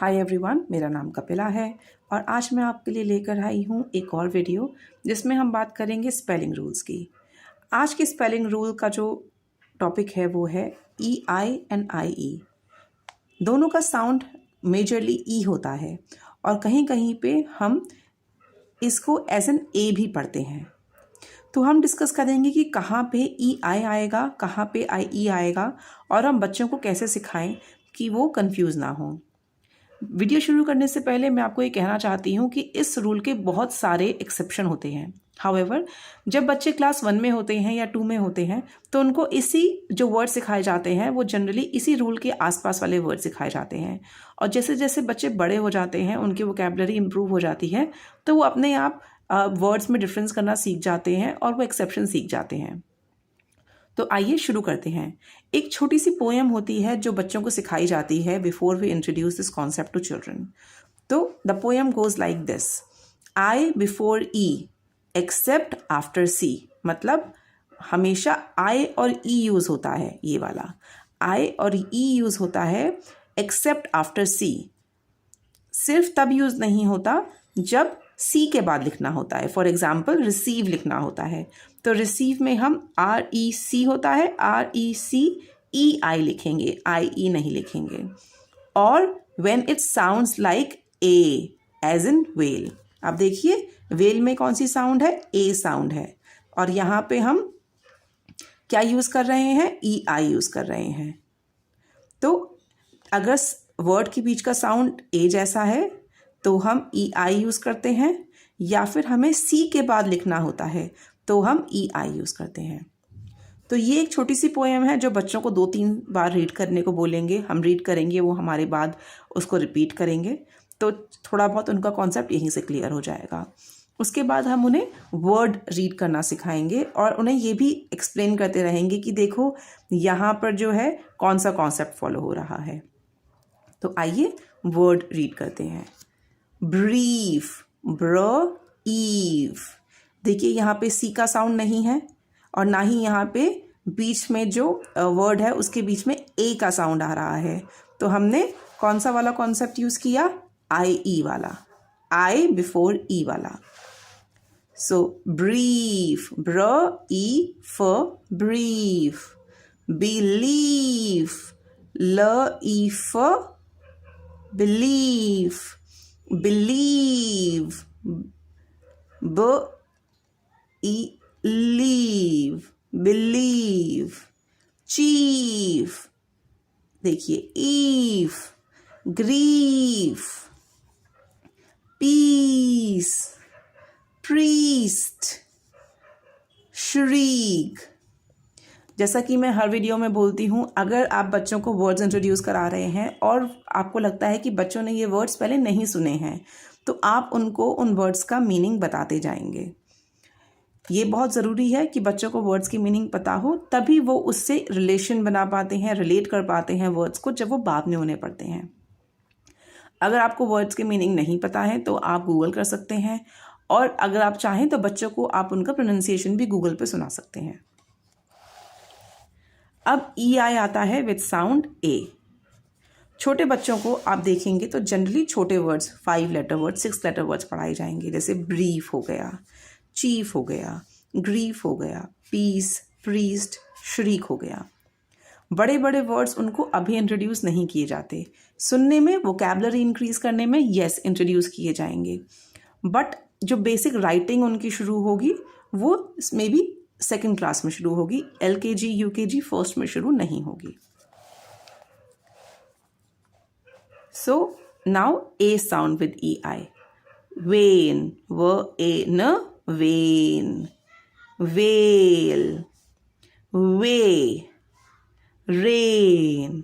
Hi everyone, मेरा नाम कपिला है और आज मैं आपके लिए लेकर आई हूँ एक और वीडियो जिसमें हम बात करेंगे स्पेलिंग रूल्स की। आज की स्पेलिंग रूल का जो टॉपिक है वो है EI एंड IE। दोनों का साउंड मेजरली ई होता है और कहीं कहीं पे हम इसको एज एन ए भी पढ़ते हैं। तो हम डिस्कस करेंगे कि कहाँ पे EI आएगा, कहाँ पे IE आएगा और हम बच्चों को कैसे सिखाएं कि वो कंफ्यूज ना हो। वीडियो शुरू करने से पहले मैं आपको ये कहना चाहती हूँ कि इस रूल के बहुत सारे एक्सेप्शन होते हैं। हाउएवर, जब बच्चे क्लास 1 में होते हैं या 2 में होते हैं तो उनको इसी जो वर्ड सिखाए जाते हैं वो जनरली इसी रूल के आसपास वाले वर्ड सिखाए जाते हैं। और जैसे जैसे बच्चे बड़े हो जाते हैं, उनकी वोकैबुलरी इंप्रूव हो जाती है, तो वो अपने आप वर्ड्स में डिफरेंस करना सीख जाते हैं और वो एक्सेप्शन सीख जाते हैं। तो आइए शुरू करते हैं। एक छोटी सी पोएम होती है जो बच्चों को सिखाई जाती है before we introduce this concept to children. तो the poem goes like this: I before E except after C. मतलब हमेशा आई और ई यूज होता है, ये वाला आई और ई यूज होता है एक्सेप्ट आफ्टर सी। सिर्फ तब यूज नहीं होता जब सी के बाद लिखना होता है। फॉर एग्जाम्पल, रिसीव लिखना होता है तो रिसीव में हम REC होता है, RECEI लिखेंगे, IE नहीं लिखेंगे। और when it sounds like A as in well. अब देखिए, वेल में कौन सी साउंड है? ए साउंड है। और यहाँ पे हम क्या यूज कर रहे हैं? EI यूज कर रहे हैं। तो अगर वर्ड के बीच का साउंड ए जैसा है तो हम EI यूज करते हैं, या फिर हमें सी के बाद लिखना होता है तो हम EI यूज करते हैं। तो ये एक छोटी सी पोएम है जो बच्चों को 2-3 बार रीड करने को बोलेंगे, हम रीड करेंगे, वो हमारे बाद उसको रिपीट करेंगे, तो थोड़ा बहुत उनका कॉन्सेप्ट यहीं से क्लियर हो जाएगा। उसके बाद हम उन्हें वर्ड रीड करना सिखाएंगे और उन्हें ये भी एक्सप्लेन करते रहेंगे कि देखो यहाँ पर जो है कौन सा कॉन्सेप्ट फॉलो हो रहा है। तो आइए वर्ड रीड करते हैं। Brief, brief. देखिए यहाँ पे सी का साउंड नहीं है और ना ही यहाँ पे बीच में जो वर्ड है उसके बीच में ए का साउंड आ रहा है। तो हमने कौन सा वाला कॉन्सेप्ट यूज किया? IE वाला, आई बिफोर ई वाला। So brief, BREEF, brief. Belief, LEF, belief. believe, believe। chief, देखिए eve, grief, peace, priest, shriek। जैसा कि मैं हर वीडियो में बोलती हूँ, अगर आप बच्चों को वर्ड्स इंट्रोड्यूस करा रहे हैं और आपको लगता है कि बच्चों ने ये वर्ड्स पहले नहीं सुने हैं, तो आप उनको उन वर्ड्स का मीनिंग बताते जाएंगे। ये बहुत ज़रूरी है कि बच्चों को वर्ड्स की मीनिंग पता हो, तभी वो उससे रिलेशन बना पाते हैं, रिलेट कर पाते हैं वर्ड्स को जब वो बाद में उन्हें पढ़ते हैं। अगर आपको वर्ड्स की मीनिंग नहीं पता है तो आप गूगल कर सकते हैं, और अगर आप चाहें तो बच्चों को आप उनका प्रोनाउंसिएशन भी गूगल पे सुना सकते हैं। अब EI आता है विद साउंड ए। छोटे बच्चों को आप देखेंगे तो जनरली छोटे words, 5 letter words, 6 letter words पढ़ाए जाएंगे, जैसे ब्रीफ हो गया, चीफ हो गया, ग्रीफ हो गया, पीस, प्रीस्ट, श्रीक हो गया। बड़े बड़े वर्ड्स उनको अभी इंट्रोड्यूस नहीं किए जाते। सुनने में, वोकैबुलरी इंक्रीज करने में यस इंट्रोड्यूस किए जाएंगे, बट जो बेसिक राइटिंग उनकी शुरू होगी वो मे बी सेकेंड क्लास में शुरू होगी, LKG UKG फर्स्ट में शुरू नहीं होगी। So now A sound with EI। Vein, WAN, vein. Veil, weigh, rein.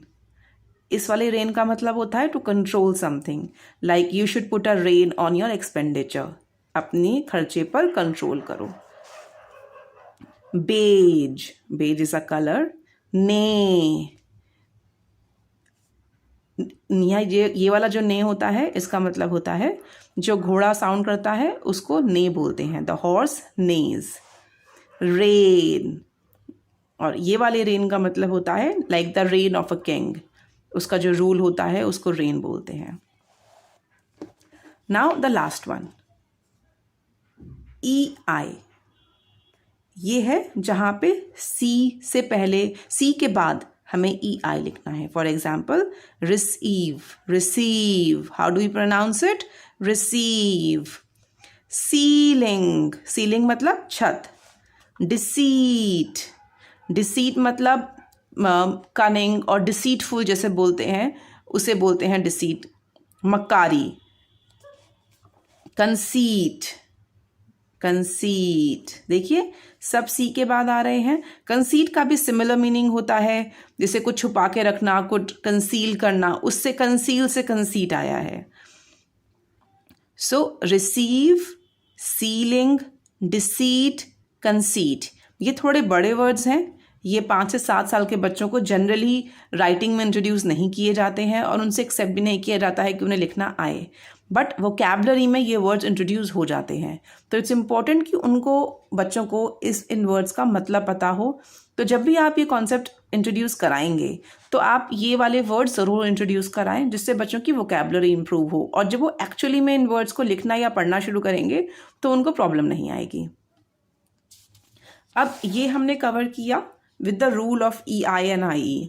इस वाले रेन का मतलब होता है to control something, like you should put a rein on your expenditure. अपनी खर्चे पर कंट्रोल करो। Beige, beige is a colour. Neigh, ये वाला जो ने होता है इसका मतलब होता है जो घोड़ा साउंड करता है उसको ने बोलते हैं, द हॉर्स नेज। रेन, और ये वाले रेन का मतलब होता है like the rain of a king, उसका जो रूल होता है उसको रेन बोलते हैं। Now the last one, EI, ये है जहाँ पे C से पहले, C के बाद हमें EI लिखना है. For example receive, receive, how do you pronounce it? Receive. Ceiling, ceiling मतलब छत. डिसीट, डिसीट मतलब कनिंग और डिसीटफुल जैसे बोलते हैं, उसे बोलते हैं डिसीट. मक्कारी. कंसीट, कंसीट, देखिए सब सी के बाद आ रहे हैं. कंसीट का भी सिमिलर मीनिंग होता है, जैसे कुछ छुपा के रखना, कुछ कंसील करना, उससे कंसील से कंसीट आया है. सो रिसीव, सीलिंग, डिसीट, कंसीट, ये थोड़े बड़े वर्ड्स हैं. ये 5 से 7 साल के बच्चों को जनरली राइटिंग में इंट्रोड्यूस नहीं किए जाते हैं और उनसे एक्सेप्ट भी नहीं किया जाता है कि उन्हें लिखना आए, बट वोकैबुलरी में ये वर्ड्स इंट्रोड्यूस हो जाते हैं. तो इट्स इम्पॉर्टेंट कि उनको, बच्चों को इन वर्ड्स का मतलब पता हो. तो जब भी आप ये कॉन्सेप्ट इंट्रोड्यूस कराएंगे तो आप ये वाले वर्ड्स ज़रूर इंट्रोड्यूस कराएं, जिससे बच्चों की वोकैबुलरी इंप्रूव हो, और जब वो एक्चुअली में इन वर्ड्स को लिखना या पढ़ना शुरू करेंगे तो उनको प्रॉब्लम नहीं आएगी. अब ये हमने कवर किया with the rule of EI and IE.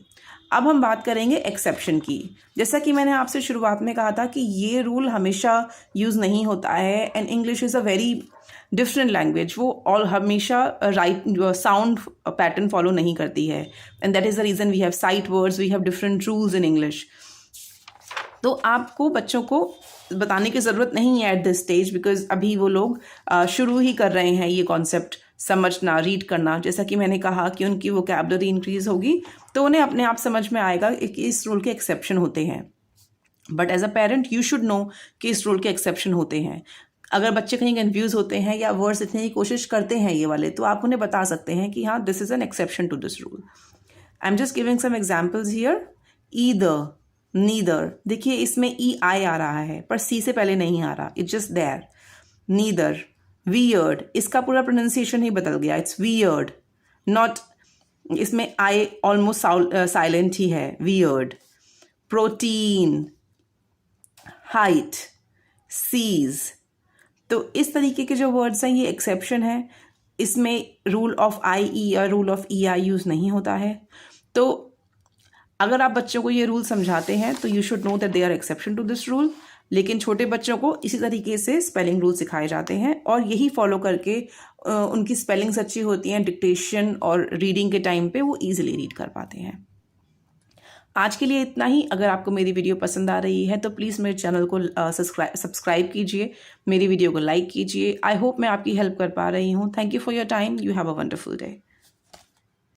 अब हम बात करेंगे एक्सेप्शन की. जैसा कि मैंने आपसे शुरुआत में कहा था कि ये रूल हमेशा यूज़ नहीं होता है, and English is a very different language. वो और हमेशा राइट साउंड पैटर्न फॉलो नहीं करती है, and that is the reason we have sight words, we have different rules in English. तो आपको बच्चों को बताने की ज़रूरत नहीं है एट दिस स्टेज, बिकॉज अभी वो लोग शुरू ही कर रहे हैं ये कॉन्सेप्ट समझना, रीड करना. जैसा कि मैंने कहा कि उनकी वोकैबुलरी इंक्रीज़ होगी तो उन्हें अपने आप समझ में आएगा कि इस रूल के एक्सेप्शन होते हैं. But as a parent you should know कि इस रूल के एक्सेप्शन होते हैं. अगर बच्चे कहीं कंफ्यूज होते हैं या वर्ड्स लिखने की कोशिश करते हैं ये वाले, तो आप उन्हें बता सकते हैं कि हाँ, this is an exception to this rule. I am just giving some examples here. Either, neither, देखिए इसमें EI आ रहा है पर C से पहले नहीं आ रहा, it's just there. Neither. Weird, इसका पूरा प्रोनाउंसिएशन ही बदल गया, इट्स वियर्ड, नॉट, इसमें I ऑलमोस्ट साइलेंट ही है, वियर्ड. Protein, height, seize. तो इस तरीके के जो वर्ड्स हैं ये एक्सेप्शन है. इसमें रूल ऑफ IE या रूल ऑफ EI यूज़ नहीं होता है. तो अगर आप बच्चों को ये रूल समझाते हैं तो you should know that they are exception to this rule. लेकिन छोटे बच्चों को इसी तरीके से स्पेलिंग रूल सिखाए जाते हैं और यही फॉलो करके उनकी स्पेलिंग्स अच्छी होती हैं. डिक्टेशन और रीडिंग के टाइम पे वो ईजिली रीड कर पाते हैं. आज के लिए इतना ही. अगर आपको मेरी वीडियो पसंद आ रही है तो प्लीज़ मेरे चैनल को सब्सक्राइब कीजिए, मेरी वीडियो को लाइक कीजिए. आई होप मैं आपकी हेल्प कर पा रही हूँ. Thank you for your time. You have a wonderful day.